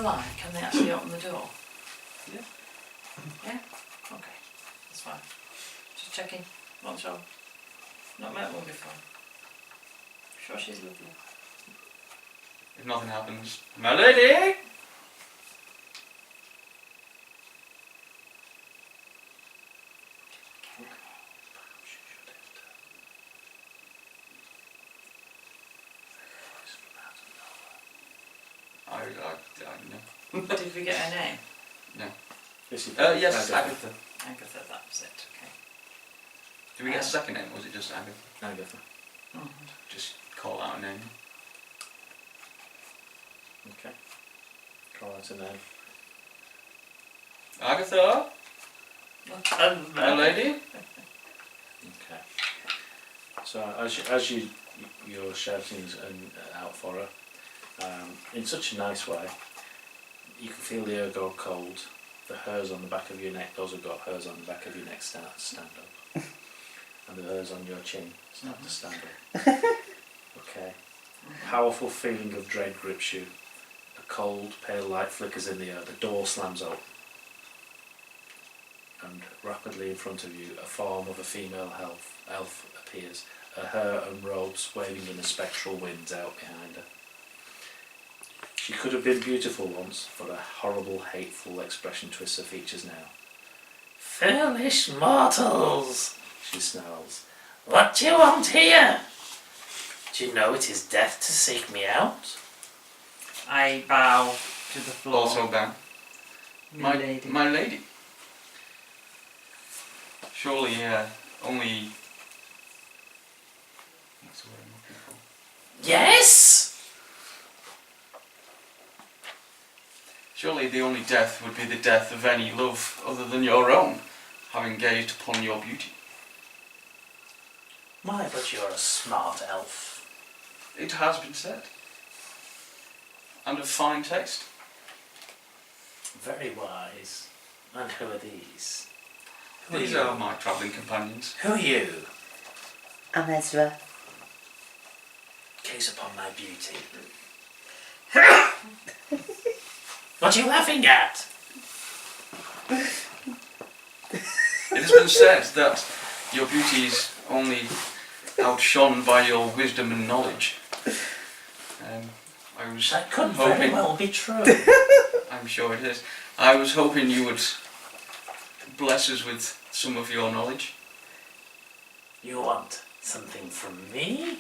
alive, can they actually open the door? Yeah. Yeah? Okay, that's fine. Just checking, not sure. Not met one before. Sure she's lovely. If nothing happens, my lady! I know. Did we get her name? No. Yes, Yes, Agatha. Agatha, that was it, okay. Did we get a second name, or was it just Agatha? Agatha. Just call out a name. Okay. Call out a name. Agatha? My lady? Okay. So you're shouting out for her, in such a nice way, you can feel the air go cold. The hairs on the back of your neck, those have got hairs on the back of your neck stand up. And the hairs on your chin start to stand up. Okay. Powerful feeling of dread grips you. A cold, pale light flickers in the air. The door slams open. And rapidly in front of you, a form of a female elf appears, her hair and robes waving in the spectral winds out behind her. She could have been beautiful once, but a horrible, hateful expression twists her features now. "Foolish mortals," she snarls. "What do you want here? Do you know it is death to seek me out?" I bow to the floor. Also bow. My lady. My lady. Surely, only... What's the word I'm looking for? Yes! Surely the only death would be the death of any love other than your own, having gazed upon your beauty. My, but you're a smart elf. It has been said. And of fine taste. Very wise. And who are these? These are my travelling companions. Who are you? I'm Ezra. Gaze upon my beauty. What are you laughing at? It has been said that your beauty is only outshone by your wisdom and knowledge. I was That could hoping, very well be true. I'm sure it is. I was hoping you would bless us with some of your knowledge. You want something from me?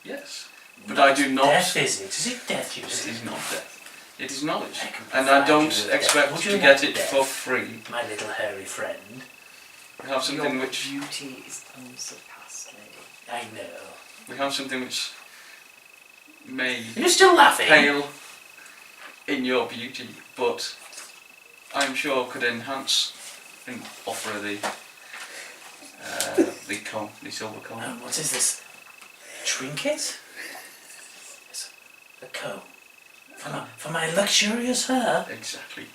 Yes. But I do not... Death, is it? Is it death you It see? is not death. It is knowledge. I can And I provide don't you with expect death. Would to you get like it death? for free. My little hairy friend. We have something Your which... beauty is unsurpassed, lady. I know. We have something which may You're still laughing? pale in your beauty, but I'm sure could enhance and offer the comb, the silver comb. What is this? Trinket? Yes, a comb. For my luxurious hair? Exactly.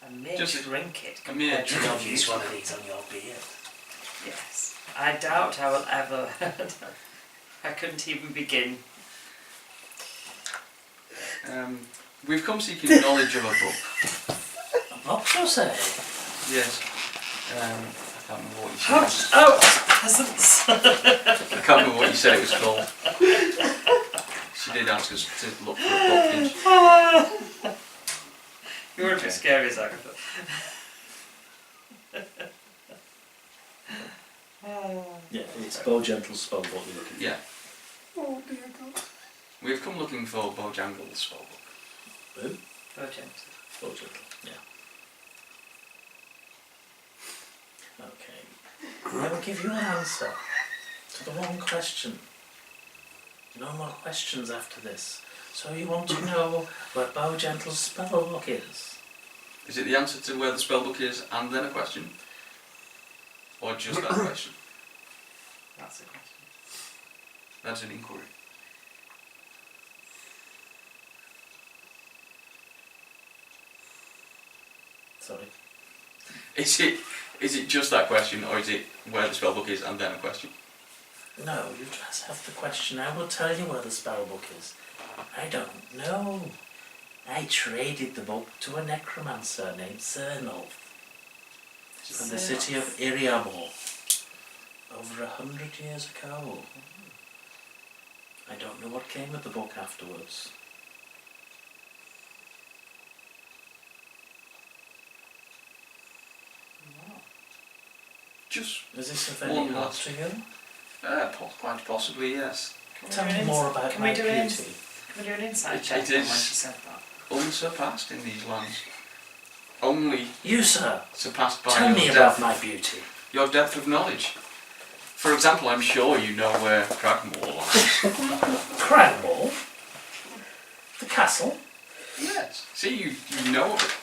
A mere Just trinket. a mere compared to You your don't use beauty. one of these on your beard. Yes. I doubt I will ever... I couldn't even begin. We've come seeking knowledge of a book. A box, you say? Yes. I can't remember what you said. Oh, peasants! I can't remember what you said it was called. She did ask us to look for a book, didn't she? You weren't as scary as Agatha. Yeah, it's Bojangles' spell book you're looking for. Yeah. Oh dear God. We've come looking for Bojangles' spell book. Who? Urgent. Bojangle, yeah. Okay. I will give you an answer to the one question. No more questions after this. So you want to know where Bojangles' spell book is? Is it the answer to where the spell book is and then a question? Or just that question? That's a question. That's an inquiry. Sorry. Is it just that question, or is it where the spell book is and then a question? No, you just have the question. I will tell you where the spell book is. I don't know. I traded the book to a necromancer named Cernulf from the city of Iriamor over 100 years ago. I don't know what came of the book afterwards. Just Is this of any one help last. to you? Quite possibly, yes. Tell me more about Can my we do an beauty. Can we do an insight It check on when is. she said that? Unsurpassed in these lands. Only You, sir, surpassed by tell your me depth, about my beauty. your depth of knowledge. For example, I'm sure you know where Cragmore lies. Cranmore? The castle? Yes. See, you know of it.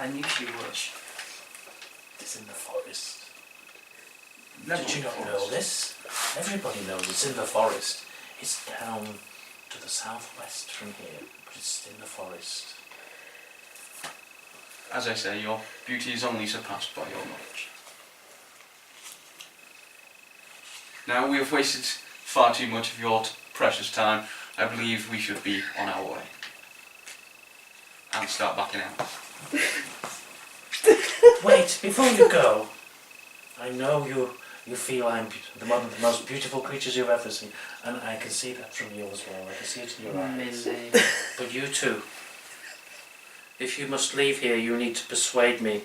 I knew she would. It's in the forest. Never Did you not before. know this? Everybody knows it's in the forest. It's down to the southwest from here, but it's in the forest. As I say, your beauty is only surpassed by your knowledge. Now, we have wasted far too much of your precious time. I believe we should be on our way. And start backing out. Wait, before you go, I know you feel I'm one of the most beautiful creatures you've ever seen, and I can see that from you as well. I can see it in your eyes. Millie. But you too. If you must leave here, you need to persuade me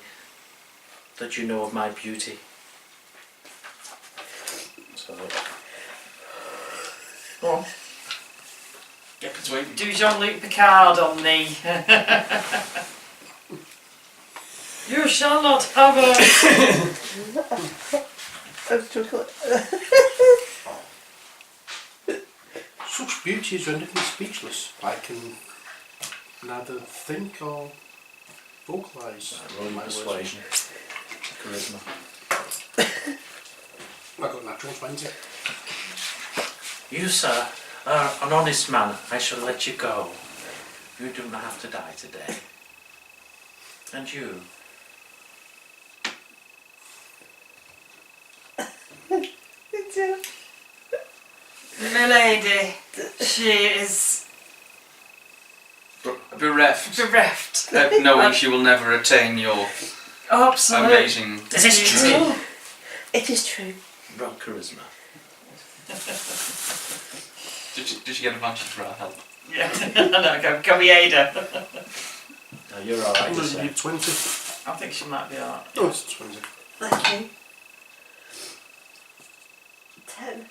that you know of my beauty. So, go on. Get persuaded. Do Jean-Luc Picard on me. You shall not have her. Such beauty is rendered me speechless. I can neither think or vocalise Roll my persuasion. Charisma. I got natural 20. You, sir, are an honest man. I shall let you go. You do not have to die today. And you? Milady, she is Bereft. bereft. Knowing she will never attain your Absolutely. amazing... Is this true? It is true. Roll charisma. Did she get advantage for our help? Yeah, no, can we aid her? No, you're alright, I'm you going to say. need 20. I think she might be alright. Oh, it's 20. Thank you. 10.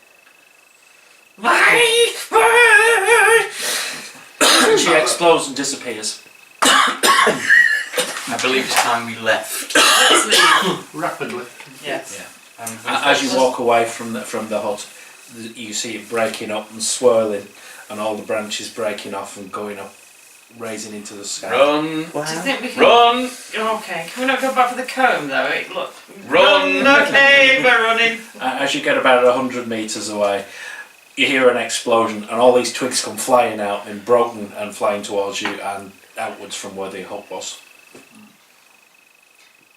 She explodes and disappears. I believe it's time we left. Let's leave. Rapidly. Yes. And As you walk away from the hut, you see it breaking up and swirling, and all the branches breaking off and going up, raising into the sky. Run! Wow. Do you think we can... Run! Okay, can we not go back for the comb though? Look. Run! Okay, we're running. As you get about 100 metres away, you hear an explosion, and all these twigs come flying out and broken and flying towards you and outwards from where the hut was.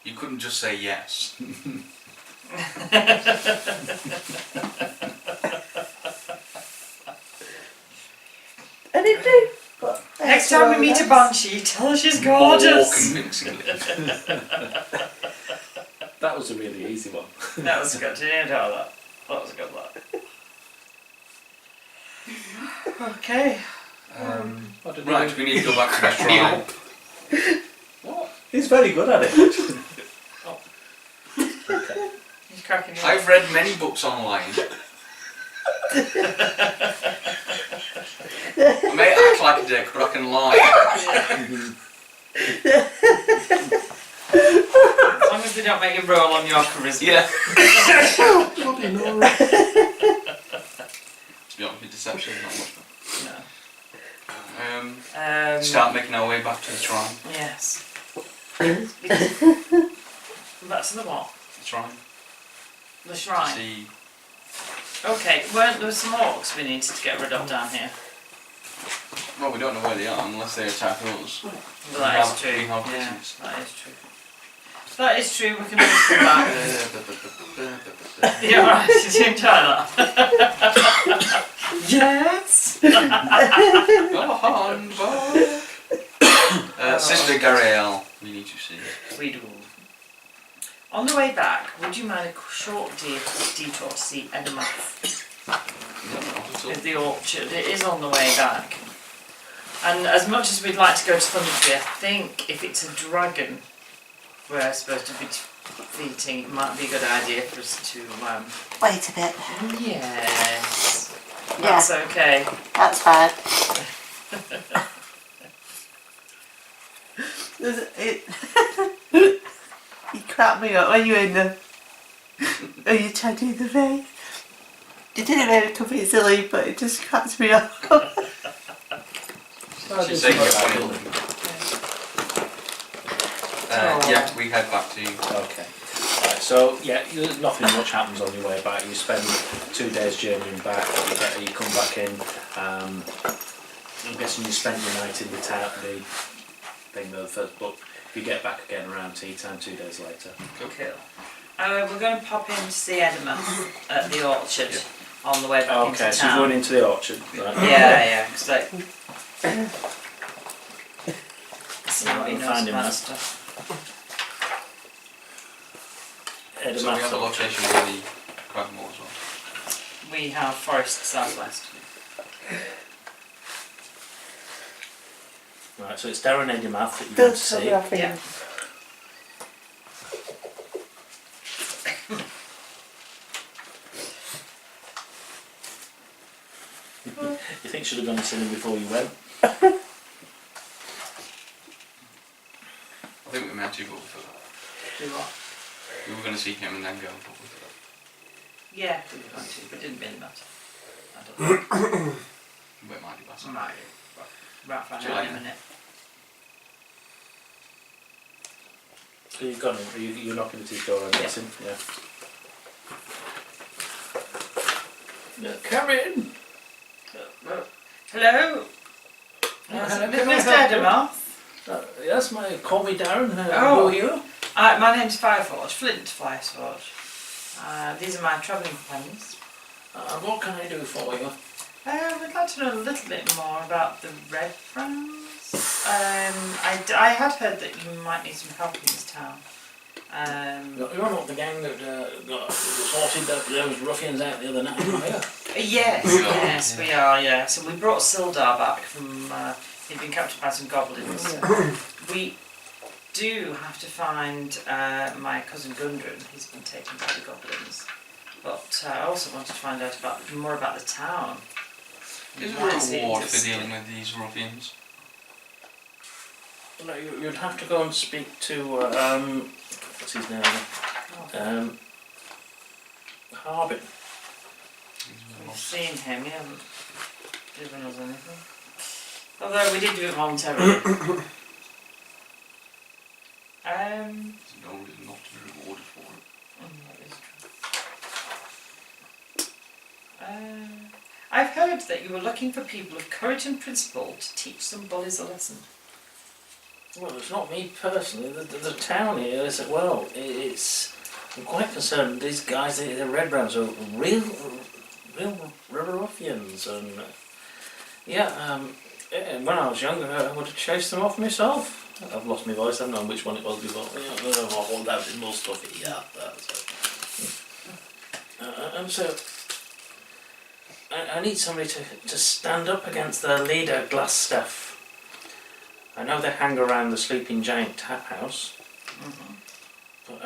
You couldn't just say yes. And it do. But Next time we meet a banshee, tell her she's gorgeous. More convincingly. That was a really easy one. That was good. You didn't know that. That was a good one. Okay. Right, we need to go back to the shrine. What? He's very good at it. He's cracking me up. I've read many books on lying. I may act like a dick, but I can lie. As long as they don't make you roll on your charisma. Yeah. Bloody no. To be honest, with deception is not much fun. No. Start making our way back to the shrine. Yes. Back to the what? The shrine. The To shrine. see. Okay, weren't there some orcs we needed to get rid of down here? Well, we don't know where they are unless they attack us. Well, that is true. We have Yeah, prisoners. that is true. That is true, we can always come back. Yeah, right, did you enjoy that? Yes! On, Sister Garael, we need to see. We do. On the way back, would you mind a short detour to see Edinburgh? With the orchard, it is on the way back. And as much as we'd like to go to Thundertree, I think if it's a dragon we're supposed to be defeating, it might be a good idea for us to, Wait a bit. yes. That's okay. That's fine. You cracked me up when you were in the... when you tried to do the face. You didn't make me completely silly, but it just cracked me up. She's saying it funny. Yeah, we head back to you. Okay. Right, so yeah, nothing much happens on your way back. You spend 2 days journeying back. You come back in. I'm guessing you spent the night in the town, the thing, the first book. You get back again around tea time 2 days later. Cool. We're going to pop in to see Edinburgh at the orchard on the way back into Okay, town. so you're going into the orchard, right? Yeah, because like... see Yeah, what he we'll knows find him about there. stuff. So we have a location with the Cragmore as well. We have forest southwest. Right, so it's Darren Edinburgh that you Don't want to see. tell me Yeah. You think you should have gone and seen him before you went? I think we meant to, but we forgot. Do what? We were going to see him and then go, but we forgot. Yeah, we were going to, but it didn't really matter. I don't know. But it might be better. Right, right, find See you out in a later. minute. So you've gone in, you're knocking at his door, I'm guessing? Yeah. Come in! Hello? hello, Mr. can I help you? Edinburgh? Yes, call me Darren. Oh. Who are you? My name's Fireforge, Flint Fireforge. These are my travelling companions. What can I do for you? We'd like to know a little bit more about the Red Brands. I had heard that you might need some help in this town. You're not the gang that sorted those ruffians out the other night, are you? Yes, we are, yeah. So we brought Sildar back from, he'd been captured by some goblins. We do have to find my cousin Gundren, he's been taken by the goblins. But I also wanted to find out more about the town. Is there a reward for dealing with these ruffians? No, you'd have to go and speak to, what's his name? Harbin. We've seen him, he hasn't given us anything. Although we did do it voluntarily. No, there's not a reward for it. That is true. I've heard that you were looking for people of courage and principle to teach some bullies a lesson. Well, it's not me personally. The town here is I'm quite concerned. These guys, the Red Brands, are real ruffians, and when I was younger, I would have chased them off myself. I've lost my voice. I don't know which one it was before. All that was more stuffy. Yeah, and so I need somebody to stand up against their leader, Glassstaff. I know they hang around the Sleeping Giant tap house, but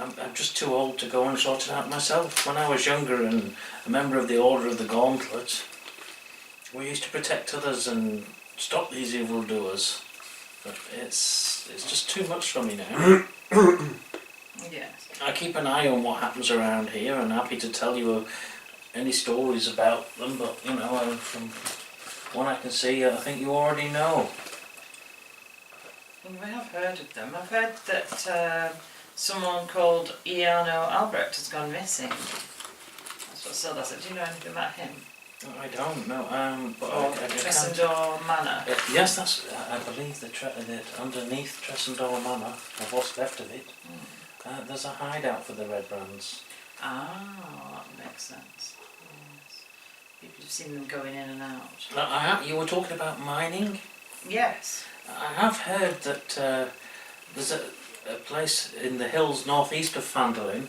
I'm just too old to go and sort it out myself. When I was younger and a member of the Order of the Gauntlet, we used to protect others and stop these evildoers. But it's just too much for me now. Yes. I keep an eye on what happens around here and happy to tell you any stories about them, but from what I can see, I think you already know. We have heard of them. I've heard that someone called Iano Albrecht has gone missing. That's what Sildar said. Do you know anything about him? I don't know, but Or I can't... Tressendor Manor? Yes, I believe that underneath Tressendor Manor, or what's left of it, there's a hideout for the Red Brands. Ah, that makes sense. Yes. You've seen them going in and out. You were talking about mining? Yes. I have heard that there's a place in the hills northeast of Fandolin,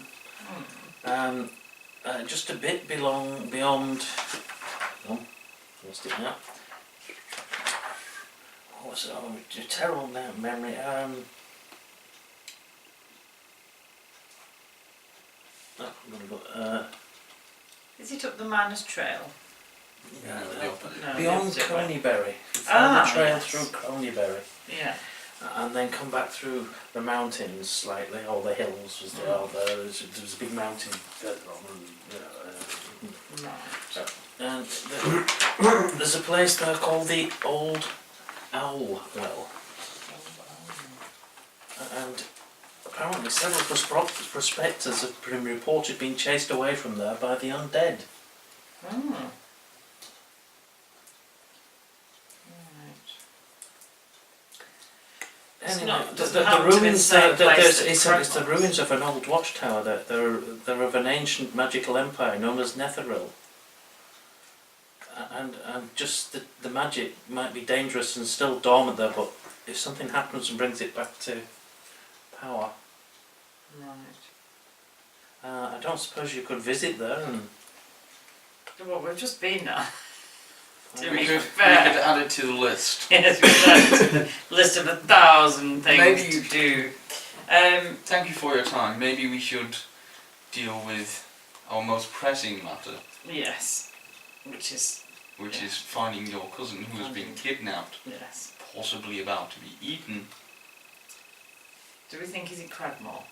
just a bit beyond. Oh, lost it now. What's it? Oh, a terrible memory. I'm gonna go. Is it up the Miners Trail? Yeah, No, beyond it's different. Coneybury. Find the trail yes. through Coneybury. Yeah. And then come back through the mountains slightly, or the hills as they are there. There's a big mountain further on. Right. And there's a place there called the Old Owl Well. And apparently several prospectors have been reported being chased away from there by the undead. Right. It's Anyway, not- the doesn't happen to be the ruins, same place that it's Craigmont. the ruins of an old watchtower. They're of an ancient magical empire known as Netheril. And just the magic might be dangerous and still dormant there, but if something happens and brings it back to power, Right. I don't suppose you could visit there and... Well, we've just been there. To We be could fair. add it to the list. Yes, we've added to the list of 1,000 things Maybe to you- do. Thank you for your time. Maybe we should deal with our most pressing matter, Yes. Which is, which is finding your cousin who has been kidnapped, yes. possibly about to be eaten. Do we think he's in Cragmore?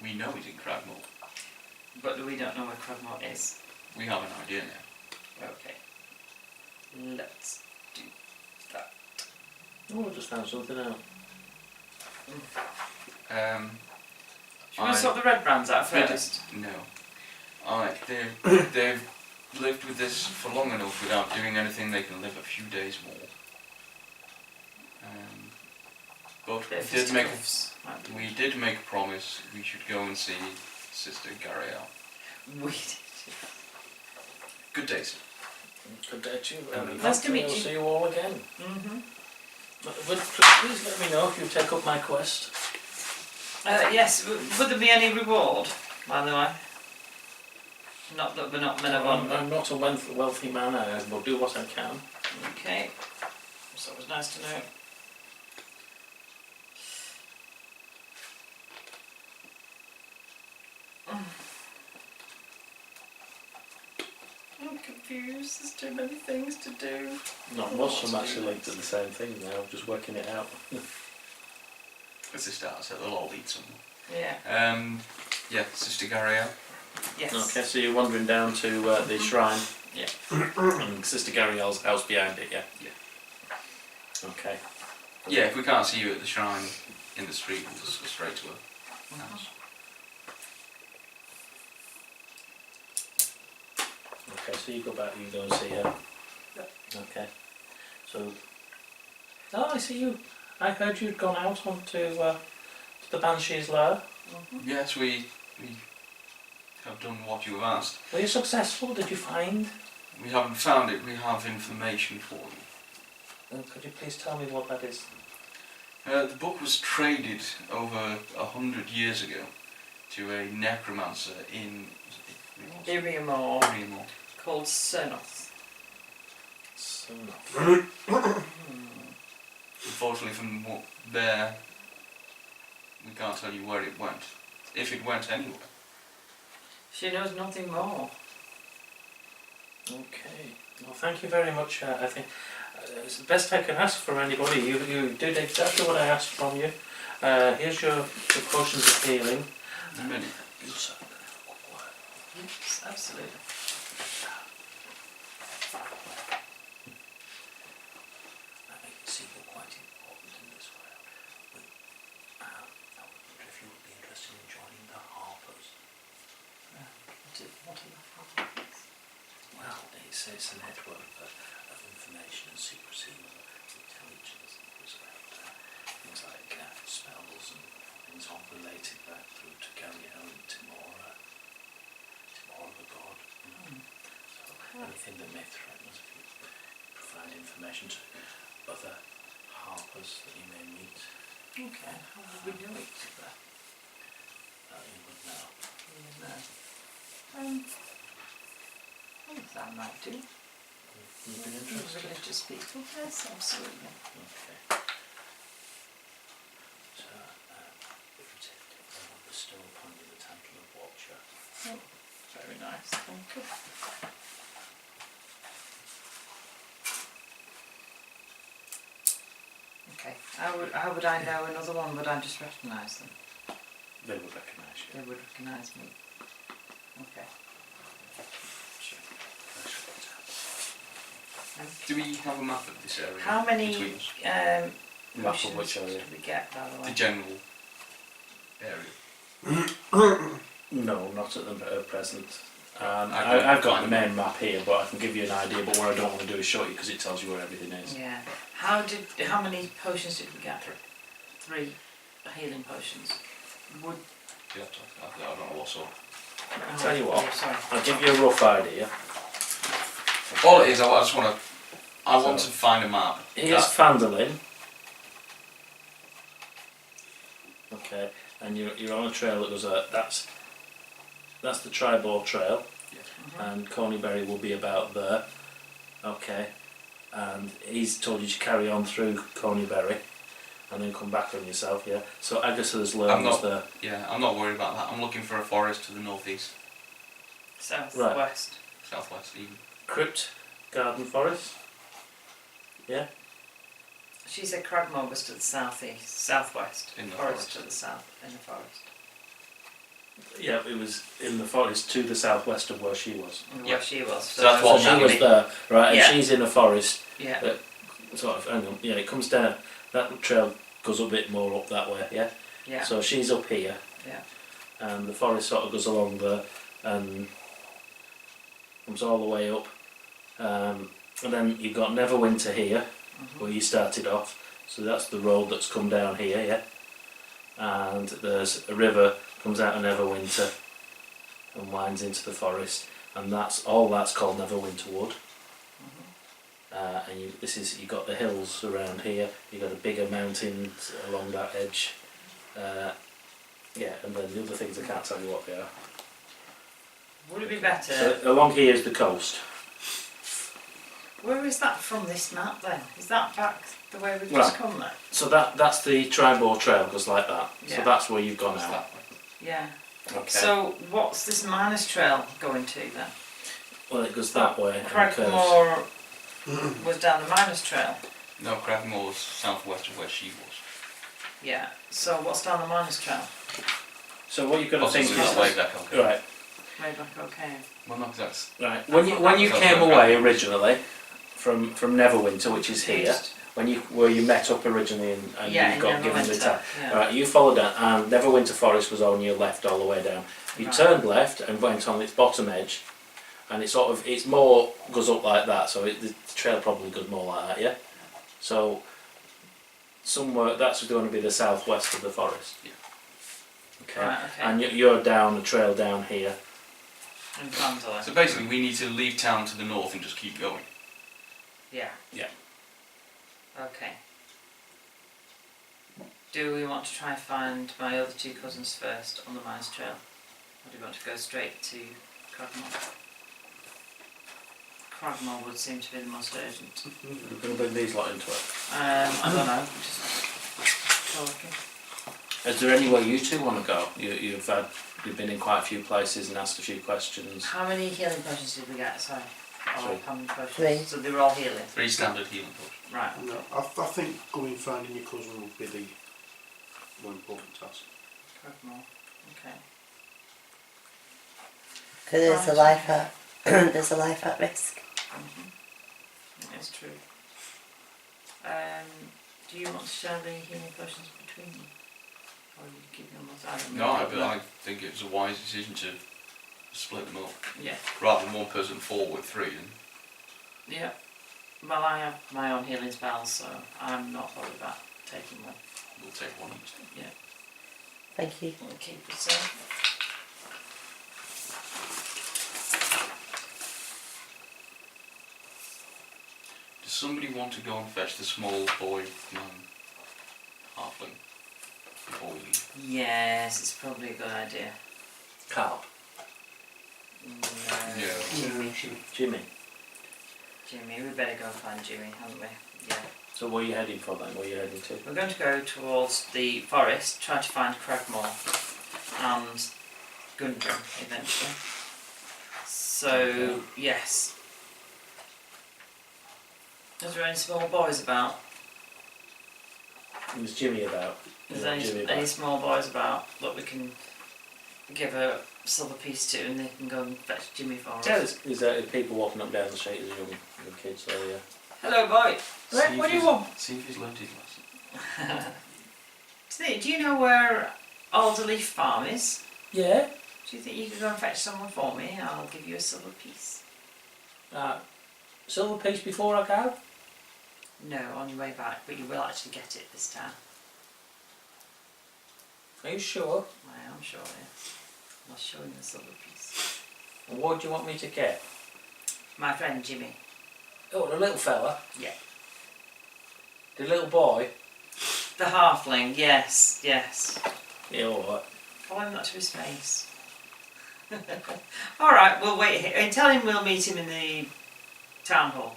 We know he's in Cragmore. But we don't know where Cragmore is. We have an idea now. Okay. Let's do that. Oh, I just found something out. Should we sort the red brands out first? No. They've lived with this for long enough without doing anything. They can live a few days more. But Bit of fisticuffs, might be. we did make a promise. We should go and see Sister Gariel. We did. Good day, sir. Good day to you. Nice to meet I'll you. see you all again. Mm-hmm. But please let me know if you take up my quest. Yes, would there be any reward, by the way? Not that we're not men of honour. I'm not a wealthy man, I will do what I can. Okay. So it was nice to know. I'm confused. There's too many things to do. Not much, I'm actually linked to the same thing now, just working it out. As they start, so they'll all eat something. Yeah. Yeah, Sister Gariel. Yes. Okay, so you're wandering down to the shrine. Yeah. And Sister Gariel's house behind it, yeah? Yeah. Okay. Yeah, if we can't see you at the shrine in the street, we'll just go straight to her house. Okay, so you go back, you go and see her. Yep. Okay. So... Oh, I see you. I heard you'd gone out onto to the Banshee's lair. Yes, we have done what you have asked. Were you successful? Did you find? We haven't found it, we have information for you. Could you please tell me what that is? The book was traded over 100 years ago to a necromancer in Iriamore, Iriamore. called Cernoth. So Unfortunately, from there, we can't tell you where it went, if it went anywhere. She knows nothing more. Okay. Well, thank you very much. I think it's the best I can ask for anybody. You did exactly what I asked from you. Here's your potions of healing. Many. Yes, absolutely. See, you're quite important in this world. I wonder if you would be interested in joining the Harpers. What are the problems? Well, it's a network of information and secrecy and intelligence that goes about things like spells and things all related back through to Gariel and Timora the god. So anything anything that may threaten us, if you provide information to other harpers that you may meet, Okay, how would we know each other? you would know. That might do. You've been interested? Religious people, yes, absolutely. Okay. So, if you take it, I will bestow upon you the title of Watcher. Oh, very nice, thank you. Okay, how would I know another one? Would I just recognise them? They would recognise you. They would recognise me. Okay. Sure. I shall put down. Do we have a map of this area? How many between us? Map of potions which area? did we get, by the way? The general area. No, not at the present. I I've got the find main map here, but I can give you an idea. But what I don't want to do is show you because it tells you where everything is. Yeah. How many potions did we get? Three healing potions. Would You have to, I don't know what sort. oh, Tell you what. yeah, sorry. I'll give you a rough idea. All it is, I just want to. I want So- to find a map. Here's Fandolin. Okay, and you're on a trail that goes that's the Tribord Trail, and Cornyberry will be about there. Okay, and he's told you to carry on through Cornyberry and then come back on yourself, yeah? So Agatha's I'm Learns not- there. Yeah, I'm not worried about that. I'm looking for a forest to the northeast, South, Right. west. southwest even. Crypt Garden Forest. Yeah? She said Cragmore was to the southeast, southwest. In the forest forest. to the south, in the forest. Yeah, it was in the forest to the southwest of where she was. And Yeah. where she was. So that's So what she I'm was happy. there, right, and Yeah. she's in a forest. Yeah. Sort of, hang on, yeah, it comes down, that trail goes a bit more up that way, yeah? Yeah. So she's up here, Yeah. and the forest sort of goes along there, and comes all the way up. And then you've got Neverwinter here, where you started off, so that's the road that's come down here, yeah? And there's a river, comes out of Neverwinter, and winds into the forest, and that's called Neverwinter Wood. And you've got the hills around here, you've got a bigger mountains along that edge. Yeah, and then the other things I can't tell you what they are. Would it be better? So along here is the coast. Where is that from this map then? Is that back the way we've Well, just come there? So that's the Tribord Trail, goes like that. Yeah. So that's where you've gone What's out. that? Yeah. Okay. So what's this minus trail going to then? Well, it goes that way. and curves. Cragmore was down the minus trail. No, Cragmore was southwest of where she was. Yeah. So what's down the minus trail? So what you've got to think Possibly is that way back, okay. right. Way back, okay. Well, no, that's Right. When you came away originally from Neverwinter, which is here, where you met up originally and Yeah, you got given the Neverwinter, time. yeah. Right, you followed down, and Neverwinter Forest was on your left all the way down. You Right. turned left and went on its bottom edge, and it's more goes up like that. So the trail probably goes more like that, yeah. So somewhere that's going to be the southwest of the forest. Yeah. Okay. Right, okay. And you're down the trail down here. In Vandalay. so. Basically, we need to leave town to the north and just keep going. Yeah. Yeah. Okay. Do we want to try and find my other two cousins first on the minus trail? Or do we want to go straight to Cragmore? Cragmore would seem to be the most urgent. We're going to bring these lot into it. I don't know, just talking. Is there anywhere you two want to go? You've been in quite a few places and asked a few questions. How many healing potions did we get? Sorry. Three. How many potions? 3. So they were all healing. 3 standard healing potions. Right. No, I think going finding your cousin would be the more important task. Cragmore. Okay. Because there's a life at there's a life at risk. It's true. Do you want to share the healing potions between you? Or are you keeping them with? I don't know. No, I think it was a wise decision to split them up. Yeah. Rather than one person fall with 3. And Yeah. Well, I have my own healing spells, so I'm not worried about taking one. we'll take one each. Yeah. Thank you. We'll keep it safe. somebody want to go and fetch the small boy man halfling before we leave? Yes, it's probably a good idea. Carl. No. Yeah. Jimmy. Jimmy, we better go and find Jimmy, haven't we? Yeah. So where are you heading for then? Where are you heading to? We're going to go towards the forest, try to find Cragmore and Gundren eventually. So, yes. Is there any small boys about? Is Jimmy about? Is there any small boys about that we can give a silver piece to and they can go and fetch Jimmy for us? Yeah, is there people walking up and down the street as young kids? So yeah. Hello, boy. What do you want? See if he's learned his lesson. Do you know where Alderleaf Farm is? Yeah. Do you think you could go and fetch someone for me? I'll give you a silver piece. Silver piece before I go? No, on your way back, but you will actually get it this time. Are you sure? I am sure, yes. I'll show him the silver piece. And what do you want me to get? My friend Jimmy. Oh, the little fella? Yeah. The little boy? The halfling, yes, yes. Yeah, alright. Follow him not to his face. Alright, we'll wait here. And tell him we'll meet him in the town hall.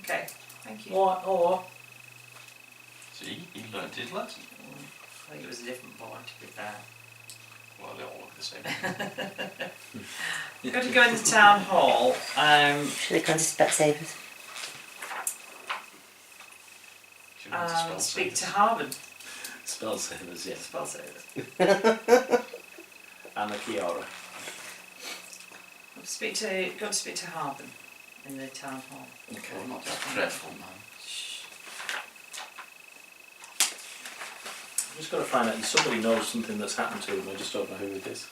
Okay, thank you. Alright. See, he learned his lesson. I think it was a different boy, to be fair. Well, they all look the same. We've got to go in the town hall. Should have gone to Specsavers. Should we have to spell And speak to savers? Harvard. Spellsavers, yeah. Spell savers. And a Kiara. Go to speak to Harvard in the town hall. Okay, not that dreadful, man. I've just got to find out if somebody knows something that's happened to him. I just don't know who it is.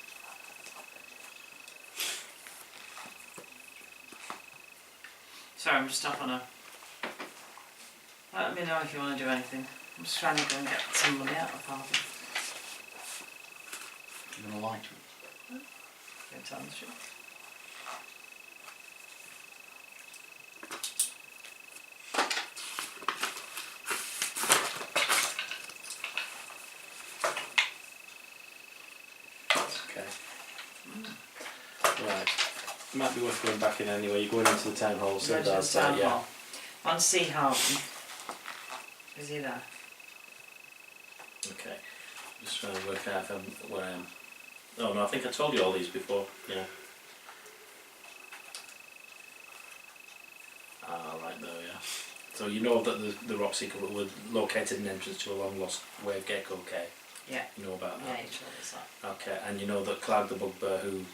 Sorry, I'm just up on a... Let me know if you want to do anything. I'm just trying to go and get some money out of Harvard. You're going to lie to him? Go tell him the truth. Right. Might be worth going back in anyway. You're going into the town hall, so Go to the that's town yeah. hall. I want to see Harvard. Is he there? Okay. Just trying to work out where I am. Oh no, I think I told you all these before. Yeah. Right there, yeah. So you know that the rock seeker were located an entrance to a long lost way of Gecko Cave. Yeah. You know about Yeah, that. he told us that. Okay, and you know that Clag the Bugbear, who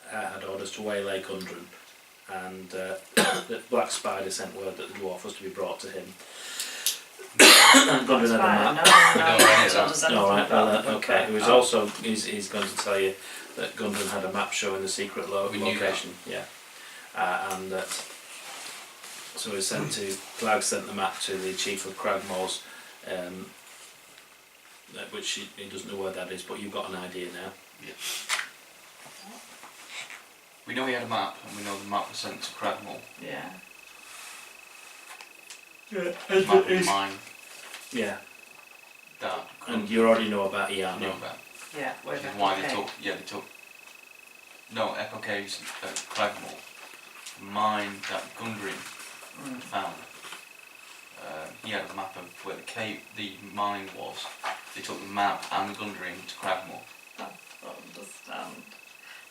had orders to waylay Gundren, and that Black Spider sent word that the dwarf was to be brought to him. And Gundren had a map. No, he told us anything No, right, about the okay. book. It was also he's going to tell you that Gundren had a map showing the secret We knew location. Yeah, and that so he sent to Clag sent the map to the chief of Cragmore's, which he doesn't know where that is, but you've got an idea now. Yeah. We know he had a map, and we know the map was sent to Cragmore. Yeah. The map of mine Yeah, that and you already know about Ian. knew about. Yeah, Which wait is why they took, no, Echo Caves at Cragmore. Mine that Gundren found. He had a map of where the mine was. They took the map and Gundren to Cragmore. I don't understand.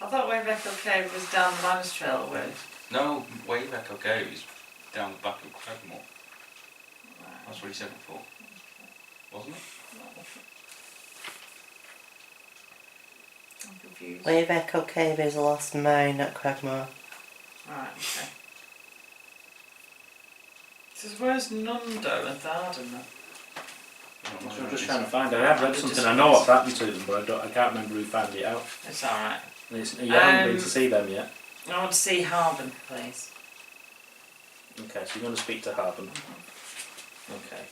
I thought Wave Echo Cave was down the Magnus Trail way. No, Wave Echo Cave is down the back of Cragmore. Right. That's what he said before, wasn't it? I'm confused. Wave Echo Cave is a lost mine at Cragmore. Right, okay. So where's Nundo and Tharden then? So I'm just trying to find out. I have read something. I know what's happened to them, but I can't remember who found it out. It's alright. You haven't been to see them yet. I want to see Harvard, please. Okay, so you're going to speak to Harben. Okay.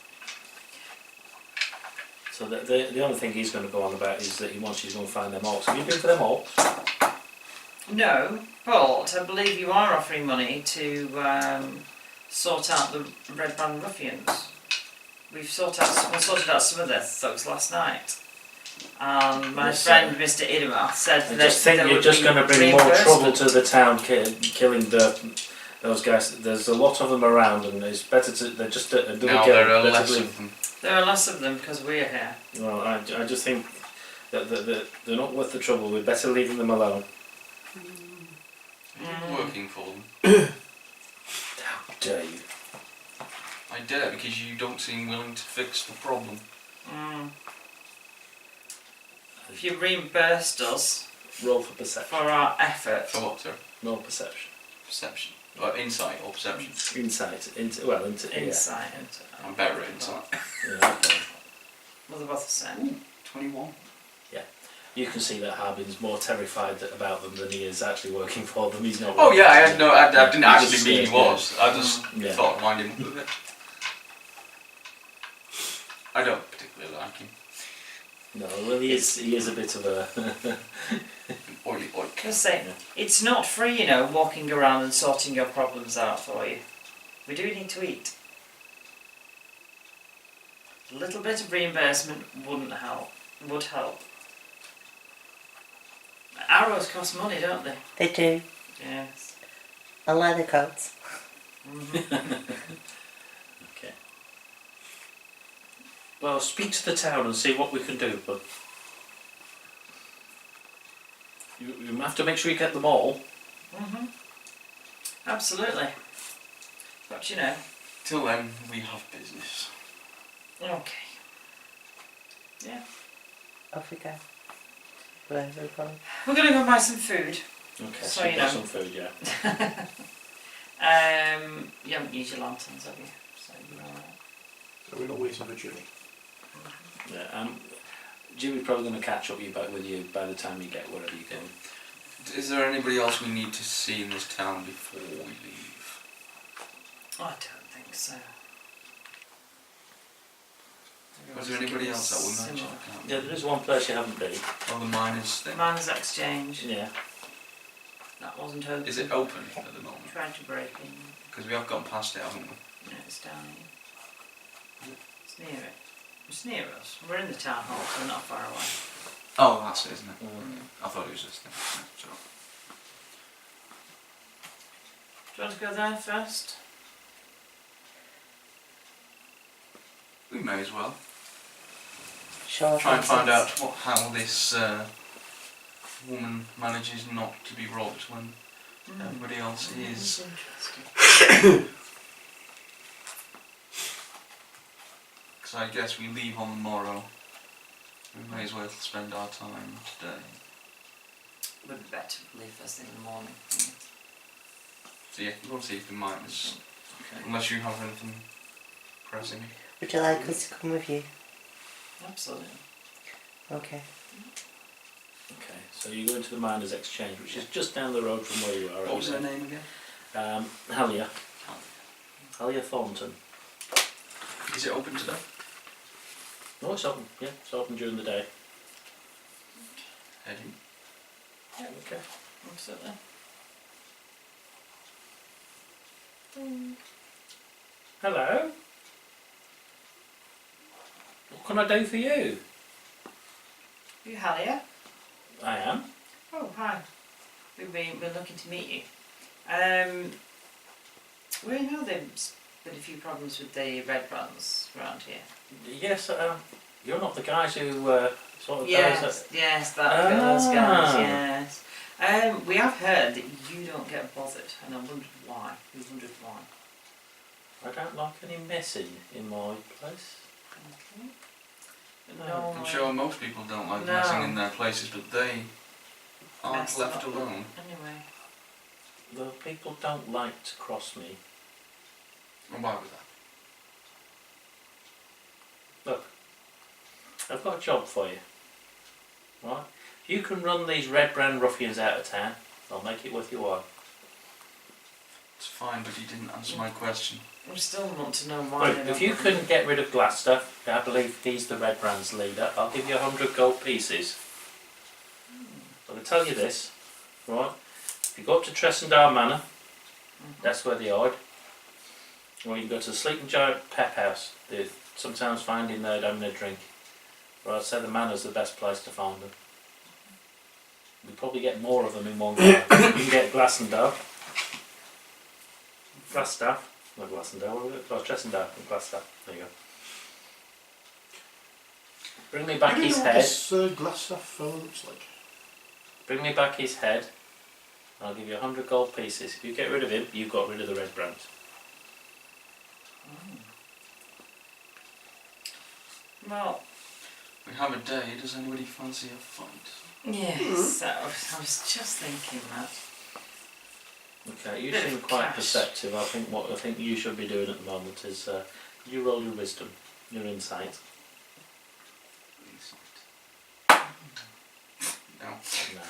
So the other thing he's going to go on about is that he wants you to go and find them orcs. Have you been for them orcs? No, but I believe you are offering money to sort out the Red Band ruffians. We sorted out some of their thugs last night. And my Yes, friend Mr. Idema said I that just think there you're would just be going to bring more trouble reimbursement. to the town killing those guys. There's a lot of them around, and it's better to. They're just a double Now kill. there are Better less to- of them. There are less of them because we're here. Well, I just think that they're not worth the trouble. We're better leaving them alone. You're working for them. How dare you? I dare, because you don't seem willing to fix the problem. Mm. If you reimbursed us Roll for perception. for our effort, For what, sir? Roll perception. Perception. Or insight or perception. Insight. Into insight into I'm better at insight. Yeah, okay. well, they're both the same. 21. You can see that Harbin's more terrified about them than he is actually working for them. He's not. Oh yeah, I had no. I Yeah, didn't he actually just mean he scared, yeah. was. I just Yeah. thought I'd wind him up a bit. I don't particularly like him. No, well, he is a bit of a. Oily oik. Just say, Yeah. it's not free, you know, walking around and sorting your problems out for you. We do need to eat. A little bit of reimbursement would help. Arrows cost money, don't they? They do. Yes. And leather coats. Okay. Well, speak to the town and see what we can do, but you have to make sure you get them all. Mhm. Absolutely. But you know. Till then, we have business. Okay. Yeah. Off we go. Wherever we're going. We're gonna go buy some food. Okay, So so you you've got know. some food, yeah. You haven't used your lanterns, have you? So you're alright. So we're not waiting for Jimmy. Yeah. Jimmy's probably going to catch up with you by the time you get wherever you're going. Is there anybody else we need to see in this town before we leave? I don't think so. Was there anybody else that we mentioned? Yeah, there is one place you haven't been. Oh, the miners thing. Miners Exchange. Yeah. That wasn't open. Is it open at the moment? Tried to break in. Because we have gone past it, haven't we? No, it's down here. It's near it. It's near us. We're in the town hall, so we're not far away. Oh, that's it, isn't it? Mm. I thought it was this thing. So. Do you want to go there first? We may as well. Sure. Try and find nonsense. out how this woman manages not to be robbed when everybody else is. Interesting. Because I guess we leave on the morrow. We may as well spend our time today. Would be better to leave first thing in the morning. So yeah, we'll see if the miners. Okay. Unless you have anything pressing. Would you like us to come with you? Absolutely. Okay. Okay, so you go into the Miners Exchange, which is just down the road from where you are. What was her name again? Halia. Halia Thornton. Is it open today? No, it's open. Yeah, it's open during the day. Heading. Yeah, Okay. absolutely. Hello. What can I do for you? You Halia? I am. Oh, hi. We've been looking to meet you. We know there's been a few problems with the red brands around here. Yes, you're not the guys who sort of Yes, yes, those guys, Ah. yes. We have heard that you don't get bothered, and I wondered why. We wondered why. I don't like any messing in my place. Okay. No, I'm sure most people don't like No. messing in their places, but they aren't Mess left up. alone. Anyway. The people don't like to cross me. And why was that? Look, I've got a job for you. Right? If you can run these red brand ruffians out of town, I'll make it worth your while. It's fine, but you didn't answer my question. We still want to know why. Look, if you couldn't get rid of Glaster, I believe he's the red brand's leader, I'll give you 100 gold pieces. But I tell you this, right? You go up to Tresendar Manor, that's where they hide. Or you go to the Sleeping Giant Pep House. They sometimes find in there having a drink. But I'd say the Manor's the best place to find them. We probably get more of them in one go. You can get Glassendow. Glassstaff. Not Glassendow, what was it? Oh, Tresendar and Glassstaff. There you go. Bring me back his head. What glass stuff fellow looks like? Bring me back his head. And I'll give you 100 gold pieces. If you get rid of him, you've got rid of the red brands. Well, We have a day. Does anybody fancy a fight? yes, I was just thinking that. Okay, you Bit seem of quite cash. perceptive. I think what I think you should be doing at the moment is you roll your wisdom, your insight. No. No.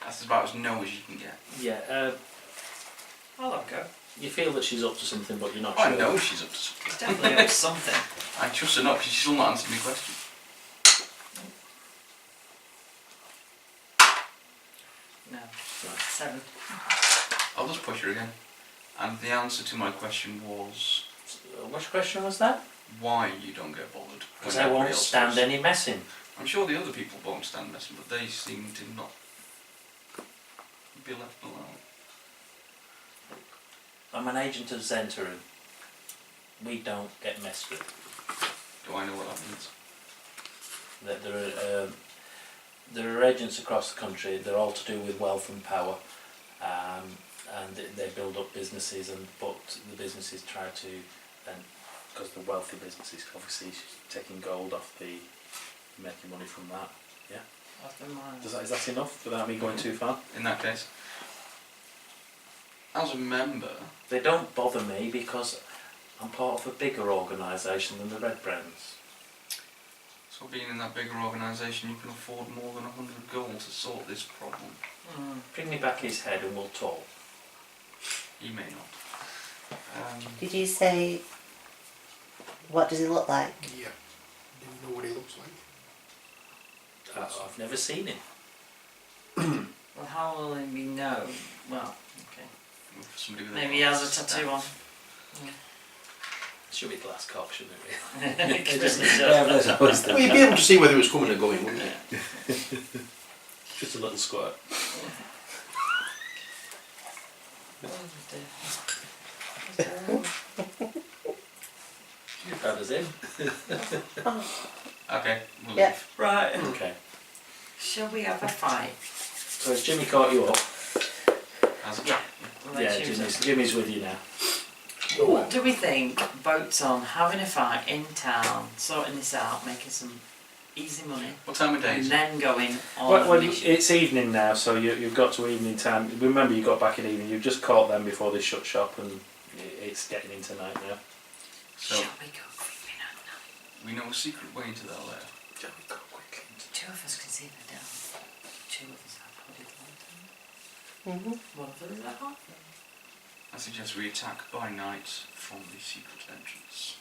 That's about as no as you can get. Yeah, I'll go. you feel that she's up to something, but you're not Oh, sure. I know she's up to something. It's definitely up to something. I trust her not because she's still not answered my question. No. Right. 7. I'll just push her again. And the answer to my question was Which question was that? why you don't get bothered. Because when I everybody won't else stand does. any messing. I'm sure the other people won't stand messing, but they seem to not be left alone. I'm an agent of Zentarum. We don't get messed with. Do I know what that means? There are agents across the country. They're all to do with wealth and power, and they build up businesses. But the businesses try to, because the wealthy businesses obviously taking gold off the, making money from that. Yeah. I've been mine. Is that enough without me going too far? In that case, as a member, They don't bother me because I'm part of a bigger organisation than the Red Brands. so being in that bigger organisation, you can afford more than 100 gold to sort this problem. Bring me back his head and we'll talk. He may not. Did you say, what does he look like? Yeah. Didn't know what he looks like. I've never seen him. Well, how will he know? Well, okay. Somebody with Maybe he has a tattoo on. Should be glass cock, shouldn't it? It doesn't Well, you'd be able to see whether it was coming or going, wouldn't you? Just a little squirt. You've had us in. Okay, we'll Yeah. leave. Right. Okay. Shall we have a fight? So has Jimmy caught you up? Has it? Yeah. Well, Yeah, let's use it. Jimmy's with you now. What do we think votes on having a fight in town, sorting this out, making some easy money, What time of day and is it? then going on Well, a mission? it's evening now, so you've got to evening time. Remember, you got back in evening. You've just caught them before they shut shop, and it's getting into night now. So, Shall we go creeping at night? we know a secret way into their lair. Shall we go quickly? 2 of us can see them down. 2 of us have hooded lanterns. One of us is a half. I suggest we attack by night from the secret entrance.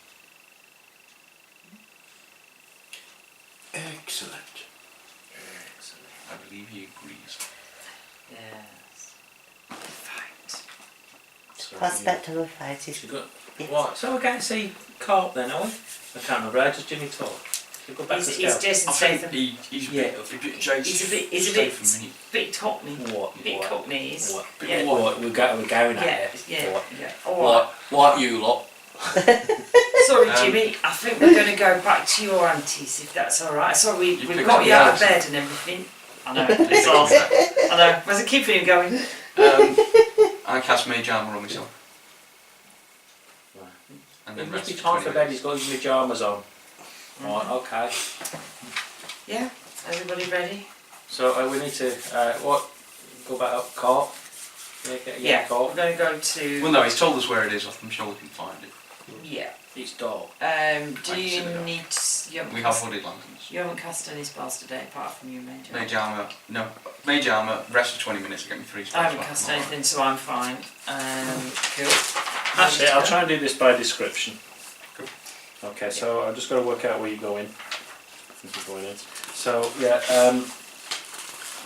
Excellent. Excellent. I believe he agrees. Yes. Fight. So Prospect of a fight is... you got Yes. what? So we're going to see Carp then, are we? I can't remember. How does Jimmy talk? Should we go back to He's Scout? Jason I think Statham. he's a Yeah. bit Jason. He's a bit Cockney. What? Bit What? Cockneys. What? Yeah. What? We're going Yeah, at yeah, What? yeah. Alright. What you lot? Sorry, Jimmy. I think we're going to go back to your aunties, if that's alright. Sorry, You we've picked got up you the out of accent. bed and everything. I know, it's awesome. I know. Where's it keeping him going? I cast Mage Armor on myself. Right. And It then must rest be for time 20 for bed. minutes. He's got his pyjamas on. Right. Okay. Yeah? Everybody ready? So we need to what? Go back up Carp. Yeah. Carp. We're going to go to... Well, no, he's told us where it is. I'm sure we can find it. Yeah. It's dark. Do can you see the need... You haven't We have cast- hooded lanterns. You haven't cast any spells today apart from you, Mage. Mage Armor. No. Mage Armor. Rest for 20 minutes to get me 3 spells. I haven't back. cast I'm alright. anything, so I'm fine. Cool. Actually, I'll try and do this by description. Cool. Okay, so I've just got to work out where you're going. If you're going in. So yeah,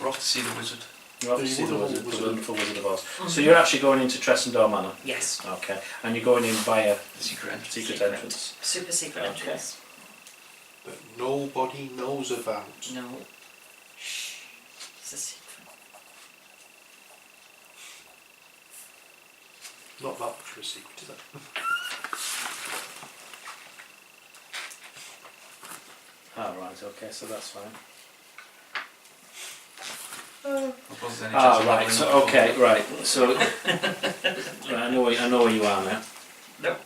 We're off to see the wizard. You obviously The the wonderful Wizard, the wonderful Wizard of Oz. Mhm. So you're actually going into Tressendore Manor. Yes. Okay, and you're going in via Secret entrance. secret entrance. Super secret Okay. entrance. That nobody knows about. No. Shh. It's a secret. Not that much of a secret, is it? Ah, right. Okay, so that's fine. Wasn't any Ah, chance of right. having So another okay, right. So right, I know where you are now. Nope.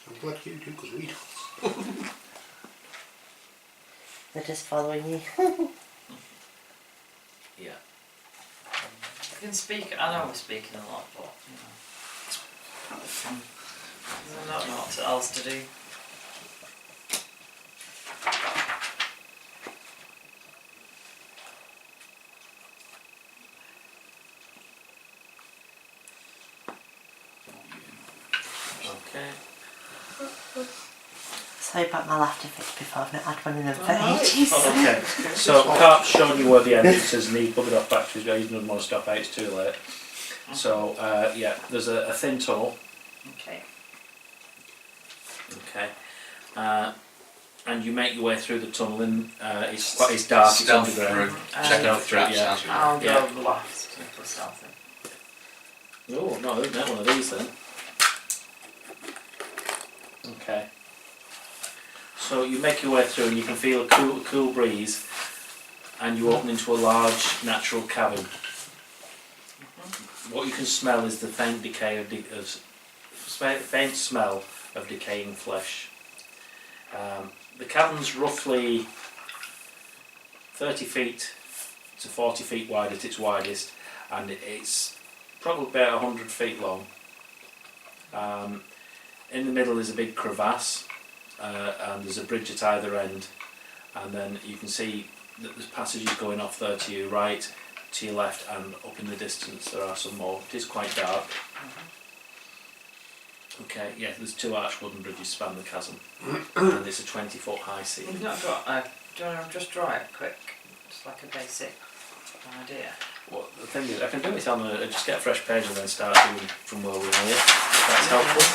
I'm glad you do, because we don't. They're just following you. Yeah. You can speak. I know we're speaking a lot, but you know, there's not much else to do. Okay. Sorry about my laughter fits before. I've not had one in them for Oh, ages. Okay. So Carp's shown you where the entrance is, and he buggered off back to his guy. He doesn't want to stop out. It's too late. So yeah, there's a thin tunnel. Okay. Okay. And you make your way through the tunnel, and it's dark. It's Stealth underground. through. Um, Checking out the through, traps yeah. as we I'll Yeah. go last for stealthing. Oh no, I didn't have one of these then. Okay. So you make your way through, and you can feel a cool breeze, and you open into a large natural cavern. What you can smell is the faint decay faint smell of decaying flesh. The cavern's roughly 30 feet to 40 feet wide at its widest, and it's probably about 100 feet long. In the middle is a big crevasse, and there's a bridge at either end, and then you can see that there's passages going off there to your right, to your left, and up in the distance there are some more. It is quite dark. Okay, yeah, there's two arched wooden bridges span the chasm, and it's a 20-foot high sea. We've not got. Do you want to just draw it quick? Just like a basic idea. Well, the thing is, I can do it on just get a fresh page and then start doing from where we are here. That's helpful.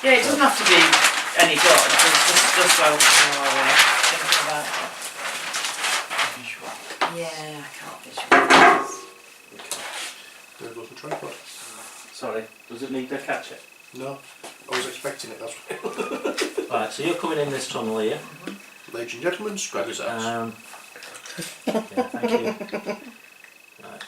Yeah, it doesn't have to be any good. Just so you know where we're thinking about it. Visual. Yeah, I can't visualise. There goes the tripod. Sorry, does it need to catch it? No, I was expecting it, that's why. Right, so you're coming in this tunnel here. Ladies and gentlemen, Skragger's house. Yeah, thank you. Right.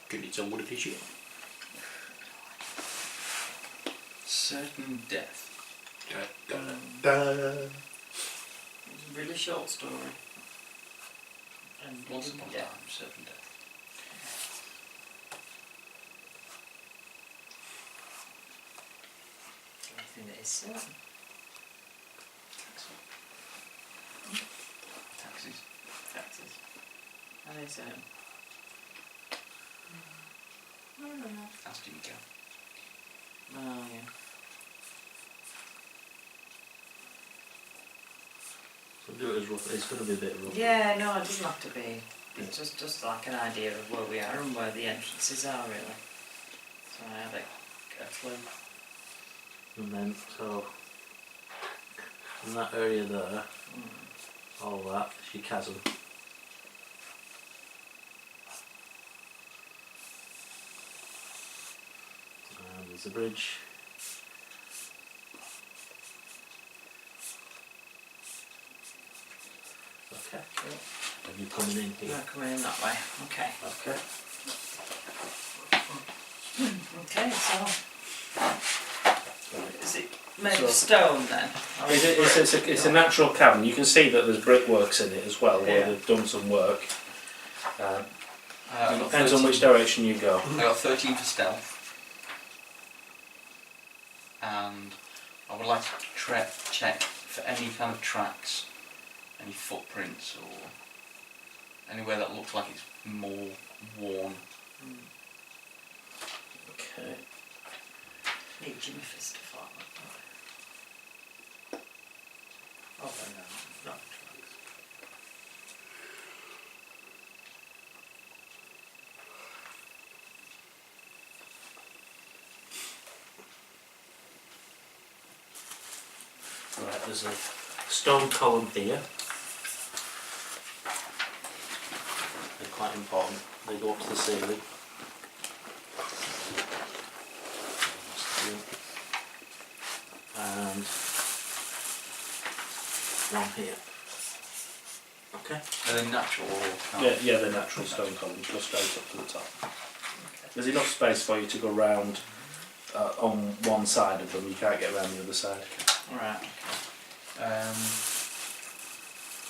Can you tell what it is yet? Certain death. Da, da, da. It's a really short story. And Once upon a yeah. time, certain death. Anything that is certain. Taxis. Taxes. Are they certain? As do you go. Oh yeah. So do it as rough. It's going to be a bit rough. Yeah, no, it doesn't have to be. It's just like an idea of where we are and where the entrances are, really. So I have a clue. And then, so, in that area there, all that, is your chasm. And there's a bridge. Okay. And you're coming in here. Yeah, coming in that way. Okay. Okay. Okay, so is it made So- of stone then? Or is it It's a natural cavern. You can see that there's brickworks in it as well, where Yeah. they've done some work. I It got depends on 13 which direction you go. I got 13 for stealth. And I would like to check for any kind of tracks any footprints or anywhere that looks like it's more worn. Okay. Need Jimmy Fist to fight like that. Oh, no, not tracks. Right, there's a stone column here. They're quite important. They go up to the ceiling. And one here. Okay. Are they natural or Yeah, they're natural stone columns. Go straight up to the top. There's enough space for you to go round on one side of them. You can't get around the other side. Right, okay.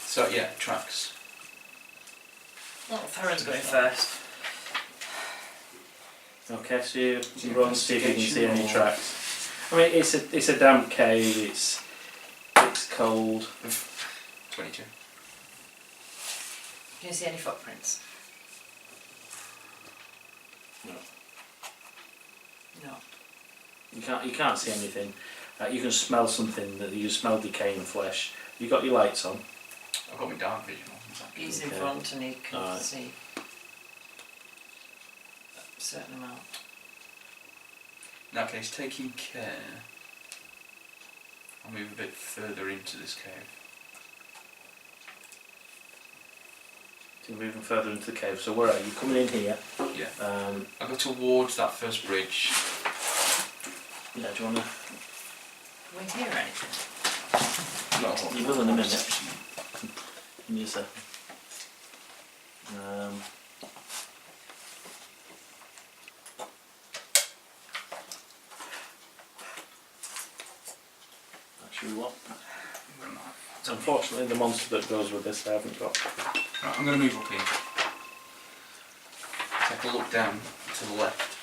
So yeah, tracks. Well, Theron's going first. Okay, so you run and see if you can see any Investigation or- tracks. I mean, it's a damp cave. It's cold. 22. Can you see any footprints? No. No. You can't see anything. You can smell something. That you smell decaying flesh. You got your lights on. I've got my dark vision on. He's in Okay. front and he can Alright. see a certain amount. In that case, taking care, I'll move a bit further into this cave. So you're moving further into the cave. So where are you? Coming in here. Yeah. Um, I'll go towards that first bridge. yeah. Do you wanna? Can we hear anything? No, You will in a minute. Give me a second. Actually, what? So unfortunately, the monster that goes with this, I haven't got. Right, I'm going to move up here. Take a look down to the left.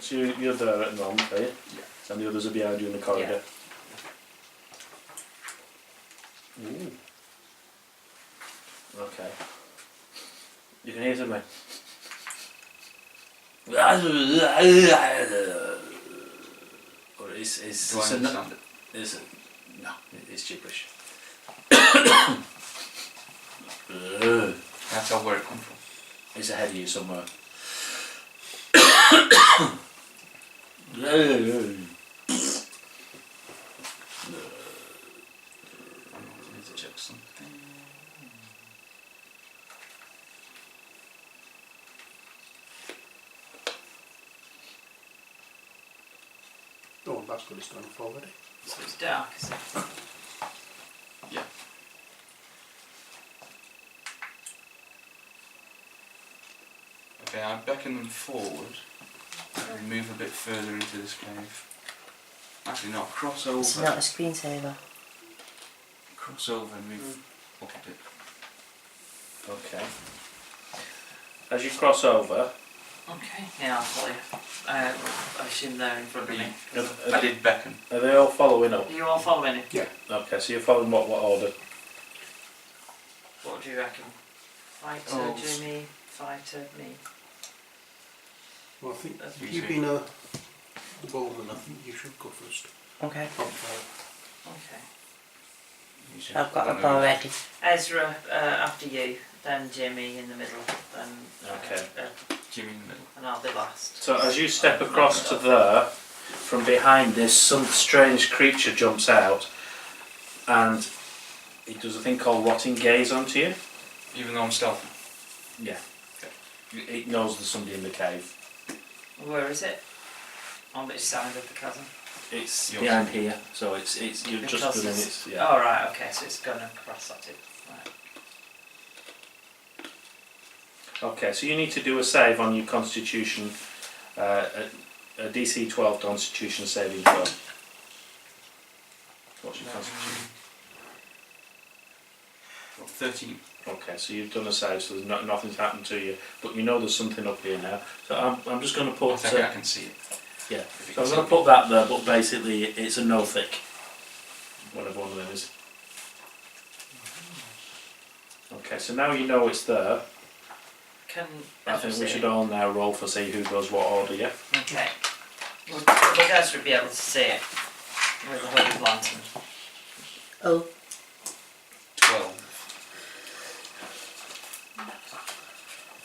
So you're there at the moment, are you? Yeah. And the others are behind you in the corridor. Ooh. Okay. You can hear something. Or it's Do I it's understand it? no, it's gibberish. That's how where it comes from. It's ahead of you somewhere. I need to check something. Oh, that's good, it's done off already. So it's dark, is it? Yeah. Okay, I beckon them forward and move a bit further into this cave. Actually, not cross over. It's not a screensaver. Cross over and move up a bit. Okay. As you cross over, Okay, yeah, I'll follow you. I assume they're in front of me. I did beckon. are they all following up? Are you all following it? Yeah. Okay, so you're following what order? What do you reckon? Fighter, Oh, Jimmy, fighter, me. Well, I think That's you've been a bowman, I think you should go first. Okay. Okay. You should- I've got I a don't bow know. ready. Ezra after you, then Jimmy in the middle, then Okay. Jimmy in the middle. and I'll be last. So as you step across to there, from behind this, some strange creature jumps out, and it does a thing called rotting gaze onto you. Even though I'm stealthy. Yeah. It knows there's somebody in the cave. Where is it? On which side of the chasm? It's Yours. behind here, so it's you're just Because within it's- its yeah. Oh right, okay, so it's going across that too. Right. Okay, so you need to do a save on your Constitution, a DC 12 Constitution saving throw. What's your Constitution? Got 13. Okay, so you've done a save, so there's nothing's happened to you, but you know there's something up here now. So I'm just going to I put think I can see it. yeah. If you So I'm can going to see put that there, but basically it's a no thick. whatever one of them is. Okay, so now you know it's there. Can I think we should all now roll for see who goes what order, yeah? Okay. Would Ezra be able to see it with the hooded lantern? Oh, 12.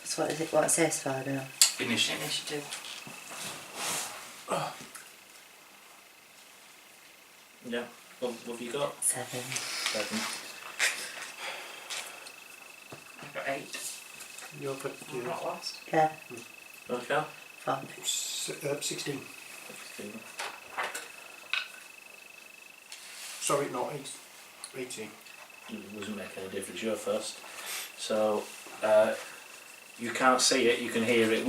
so what is it? What's this for now? Initiative. Initiative. Yeah. What have you got? 7. 7. I've got 8. You're put, I'm not last. Yeah, Okay. 4. 16. 16. Sorry, no, 18. It doesn't make any difference, you're first. So, you can't see it, you can hear it.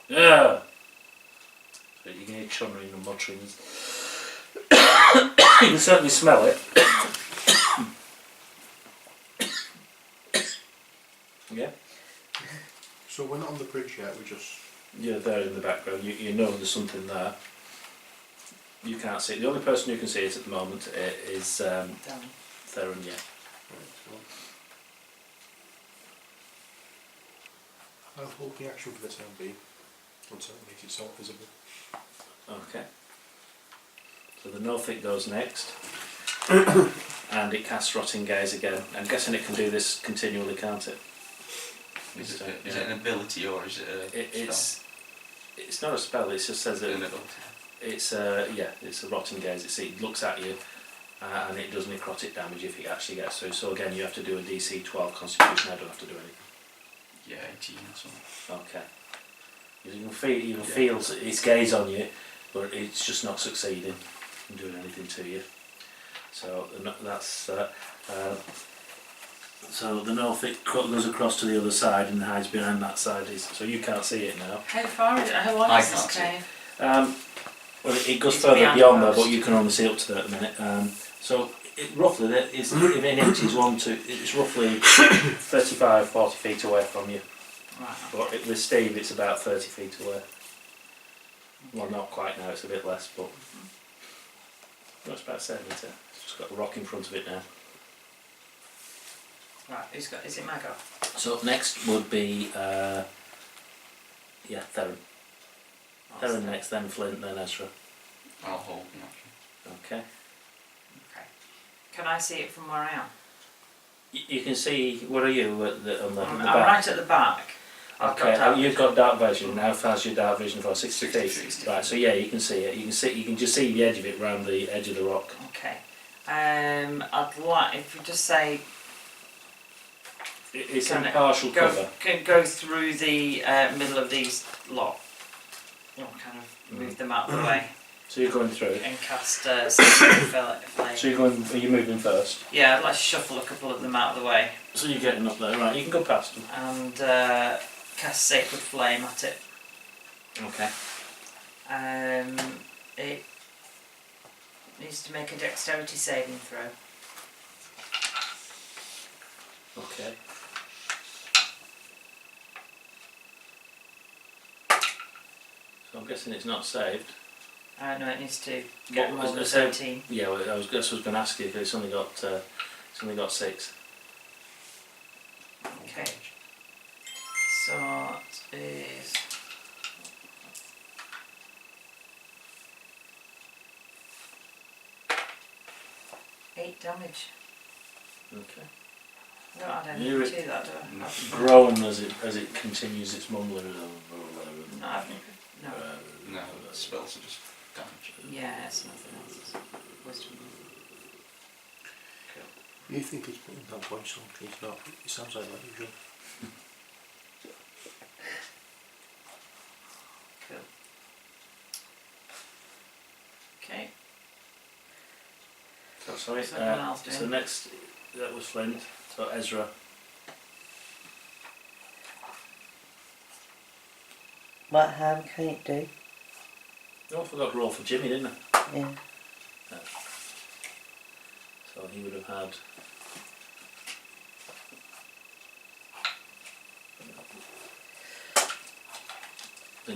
Yeah. But you can hear chunnering and mutterings. You can certainly smell it. Yeah. So we're not on the bridge yet, we're just... You're there in the background, you know there's something there. You can't see it. The only person who can see it at the moment is Done. Theron, yeah. Right, so I'll hold the action for the time being until it makes itself visible. Okay. So the Norfolk goes next. And it casts Rotting Gaze again. I'm guessing it can do this continually, can't it? Is it an ability or is it a spell? It's not a spell, it just says that An ability. it's a Rotting Gaze. It looks at you and it does necrotic damage if it actually gets through. So again you have to do a DC 12 Constitution. I don't have to do anything. Yeah, 18 or something. Okay. You can feel its gaze on you, but it's just not succeeding in doing anything to you. So that's so the Norfolk goes across to the other side and hides behind that side. So you can't see it now. How far is it? How long I is this can't see cave? Well, it goes It's further beyond beyond there, most. but you can only see up to there at the minute. So roughly, it's in inches, it's roughly 35, 40 feet away from you. Right. But with Steve, it's about 30 feet away. Well, not quite now, it's a bit less, but no, it's about 70. It's just got a rock in front of it now. Right. Who's got? Is it Mago? So up next would be, Theron. Theron next, then Flint, then Ezra. I'll hold the action. Okay. Okay. Can I see it from where I am? You can see, where are you on the I'm back? right at the back. I've got Okay, dark you've vision. got dark vision. How far's your dark vision for? 60 feet. 60. Right, so yeah, you can see it. You can just see the edge of it round the edge of the rock. Okay. I'd like if you just say It's in Can it partial cover. can go through the middle of these lot. Kind of move them out of the way So you're going through. and cast flame. So you're going. Are you moving first? Yeah, I'd like to shuffle a couple of them out of the way So you're getting up there, right? You can go past them. and cast sacred flame at it. Okay. It needs to make a dexterity saving throw. Okay. So I'm guessing it's not saved. No, it needs to get What more was than the save? 13. Yeah, well, I was going to ask you if it's only got 6. Okay. So it is 8 damage. Okay. I don't add anything You to that, do I? No. Groan as it continues its mumbling. No, I've no. No, spells are just damage. Yeah, it's nothing else. It's wisdom. Cool. You think he's putting that voice on, he's not. It sounds like usual. Cool. Okay. So, sorry. What's everyone else So doing? next, that was Flint. So Ezra. What harm can it do? Oh, I forgot to roll for Jimmy, didn't I? Yeah. So he would have had.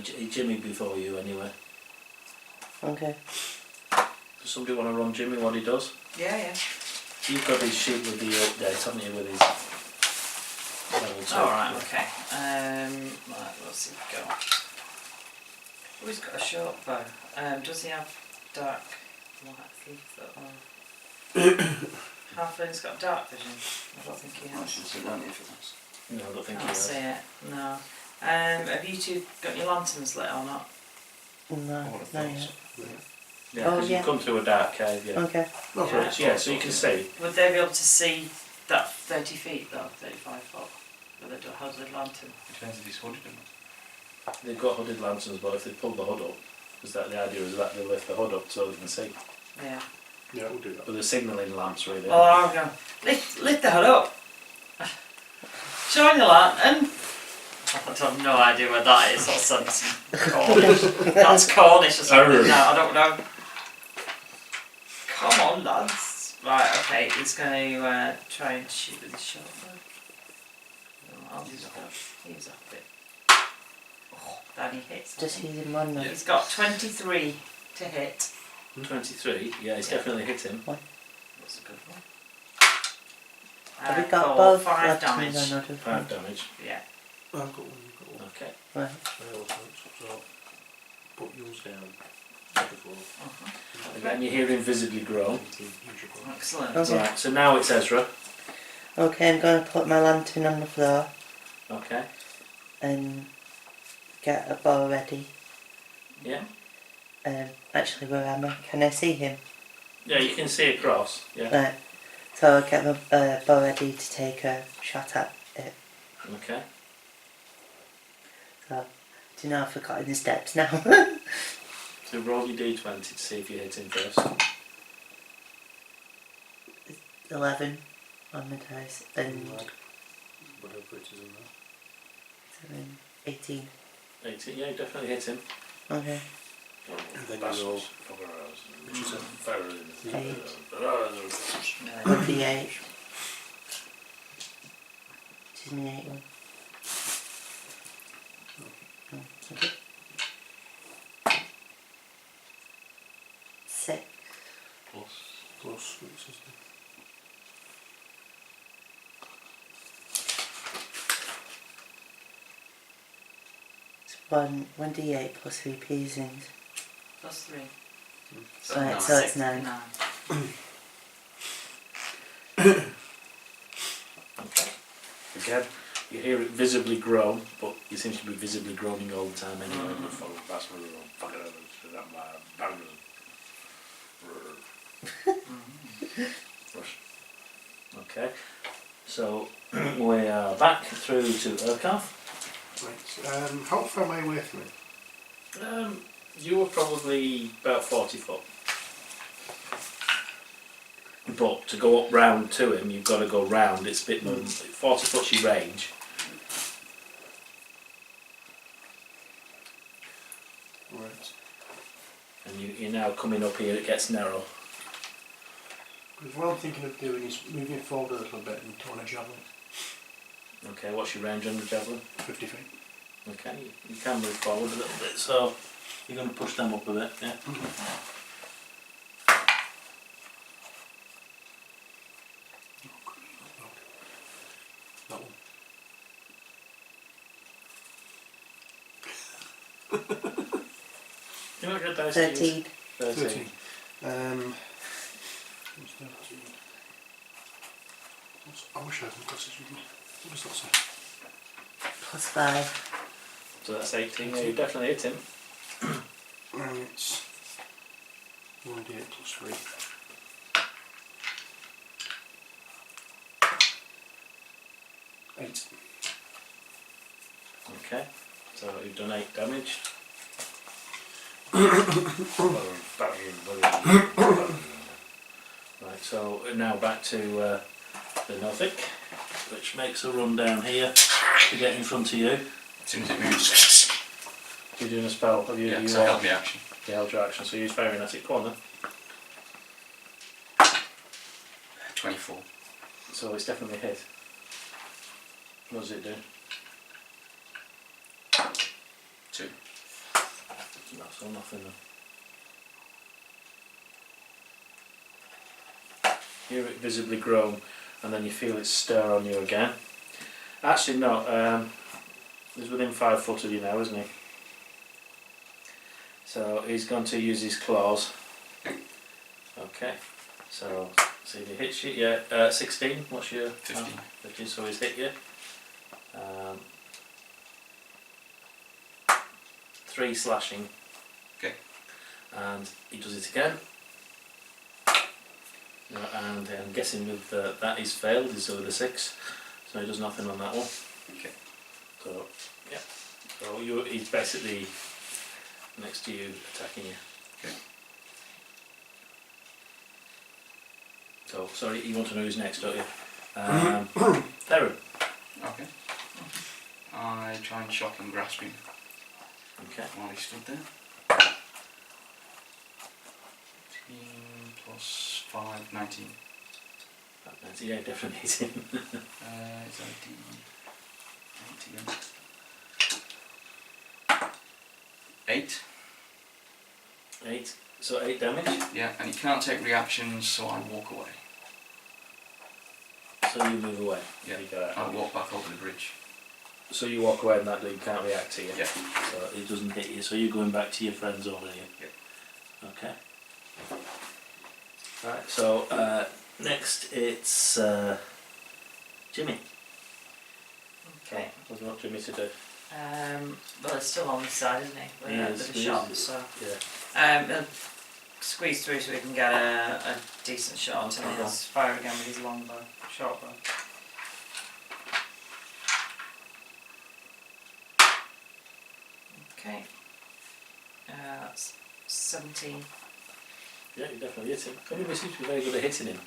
Jimmy before you anyway. Okay. Does somebody want to run Jimmy what he does? Yeah, yeah. You've got his sheet with the update, haven't you, with his level 2? Alright, okay. Right, what's he got? Oh, he's got a short bow. Does he have dark light thief that Halfling's got dark vision? I don't think he I has. should sit down here for this. No, I don't think he Can't has. see it, no. Have you two got your lanterns lit or not? No, I would have no, thought yeah. so. Yeah, Oh, because yeah. you come through a dark cave, yeah. Okay. No, Yeah. So you can see. Would they be able to see that 30 feet though, 35 foot, with a hooded lantern? Depends if he's hooded or not. They've got hooded lanterns, but if they pull the hood up, because the idea is that they lift the hood up so they can see. Yeah. Yeah, we'll do that. But they're signalling lamps, really. Oh, I'm going, lift the hood up. Shine your lantern. I have no idea where that is. That's some Cornish. That's Cornish or something. No, I don't know. Come on, lads. Right, okay, he's going to try and shoot with his short bow. I'll use that. Use that bit. Oh, then he hits. Just using one now. He's got 23 to hit. 23, yeah, it's definitely hit him. That's a good one. Have we got for both 5 lanterns damage. or not? 5 damage. Yeah. I've got one, you've got one. Okay. Right. So put yours down to the floor. Again, you hear him visibly groan. Excellent. Okay. Right, so now it's Ezra. Okay, I'm going to put my lantern on the floor Okay. and get a bow ready. Yeah. Actually, where am I? Can I see him? Yeah, you can see across. Yeah. Right. So I'll get my bow ready to take a shot at it. Okay. So, do you know I've forgotten the steps now? So roll your d20 to see if you hit him first. 11 on the dice and Whatever it is in there. 18. 18, yeah, you definitely hit him. Okay. And then you roll. Which is it? 1d8. Which is my 8 one. Okay. 6. Plus, which is It's 1d8 plus 3 piercings. Plus 3. So Right, nine. so it's 9. 9. Okay. Again, you hear it visibly groan, but you seem to be visibly groaning all the time anyway. Okay, so we are back through to Urkov. right. How far am I away from it? You were probably about 40 foot. But to go up round to him, you've got to go round. It's a bit more. 40 foot's your range. Right. And you're now coming up here, it gets narrow. Because what I'm thinking of doing is moving it forward a little bit and throwing a javelin. Okay, what's your range on the javelin? 50 feet. Okay, you can move forward a little bit, so you're going to push them up a bit, yeah? That one. You know what your dice is? 13. 13. What's 13? I wish I had my glasses with me. What does that say? Plus 5. So that's 18, yeah, you definitely hit him. And it's 1d8 plus 3. Eight. Okay, so you've done 8 damage. Right, so now back to the Nothic, which makes a run down here to get in front of you. As soon as it moves, You're doing a spell, have you? yeah, you so I held my action. You held your action, so use firing at it. Go on then. 24. So it's definitely hit. What does it do? 2. That's all nothing then. Hear it visibly groan, and then you feel it stir on you again. Actually, no. He's within 5 foot of you now, isn't he? So he's going to use his claws. Okay. So see if he hits you. Yeah. 16. What's your? 15. 15. So he's hit you. 3 slashing. Okay. And he does it again. And I'm guessing with that he's failed. He's with a 6. So he does nothing on that one. Okay. So yeah. So he's basically next to you, attacking you. Okay. So sorry, you want to know who's next, don't you? Darren. Okay. I try and shock and grasp him Okay. while he stood there. 15 plus 5, 19. Yeah, definitely hit him. Is that a D8 again? 8. 8. So 8 damage. Yeah, and he can't take reactions, so I walk away. So you move away. Yeah. You go out. I walk back over the bridge. So you walk away and that dude can't react to you. Yeah. So he doesn't hit you. So you're going back to your friends over here. Yeah. Okay. Right. So next it's Jimmy. Okay. What do you want Jimmy to do? Well, it's still on this side, isn't he? With Yeah, a bit of shot, so. Yeah. He'll squeeze through so we can get a decent shot, and he'll fire again with his long bow, short bow. Okay. That's 17. Yeah, you definitely hit him. Everybody seems to be very good at hitting him.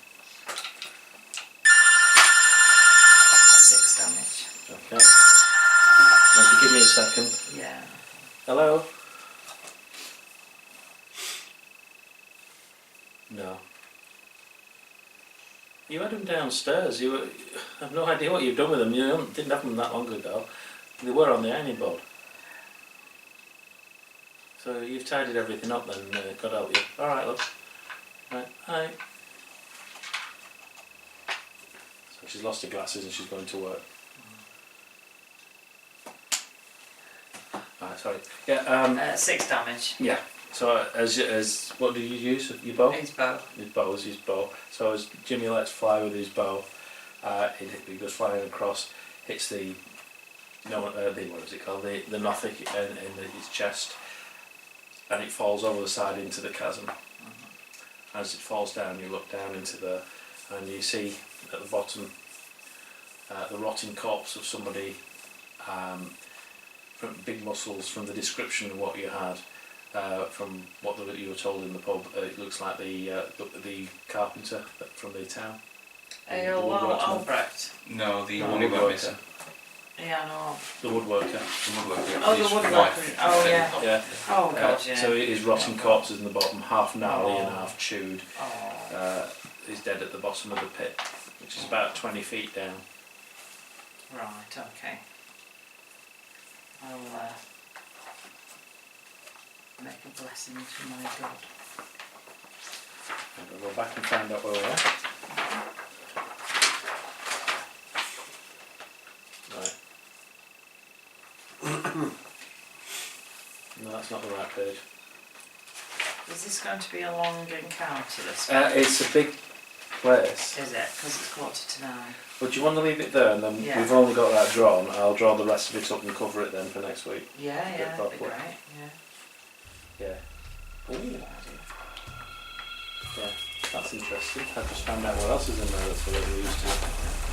6 damage. Okay. Now, if you give me a second. Yeah. Hello? No. You had them downstairs. I have no idea what you've done with them. You didn't have them that long ago. They were on the ironing board. So you've tidied everything up then, God help you. Alright, love. Right, hi. So she's lost her glasses and she's going to work. Alright, sorry. Yeah, 6 damage. yeah. So as what did you use? Your bow? His bow. His bow is his bow. So as Jimmy lets fly with his bow, he goes flying across, hits the what is it called? The Nothic in his chest, and it falls over the side into the chasm. As it falls down, you look down into and you see at the bottom the rotting corpse of somebody. From big muscles, from the description of what you had. From what you were told in the pub, it looks like the carpenter from the town. Albrecht. No, the No, one who went woodworker. missing. Yeah, I know. The woodworker. The woodworker. Oh, the his woodworker. wife. Oh, yeah. Yeah. Oh, God, yeah. So his rotting corpse is in the bottom, half gnarly and half chewed. Oh, He's dead at the bottom of the pit, which is about 20 feet down. right, okay. I'll make a blessing to my God. And we'll go back and find out where we are. Right. No, that's not the right page. Is this going to be a long encounter, this? It's a big place. Is it? Because it's 8:45. But do you want to leave it there and then Yeah. we've only got that drawn. I'll draw the rest of it up and cover it then for next week. Yeah, Bit yeah, that'd be proper. great, yeah. Yeah. Ooh. Yeah, that's interesting. I just found out what else is in there that's already used to.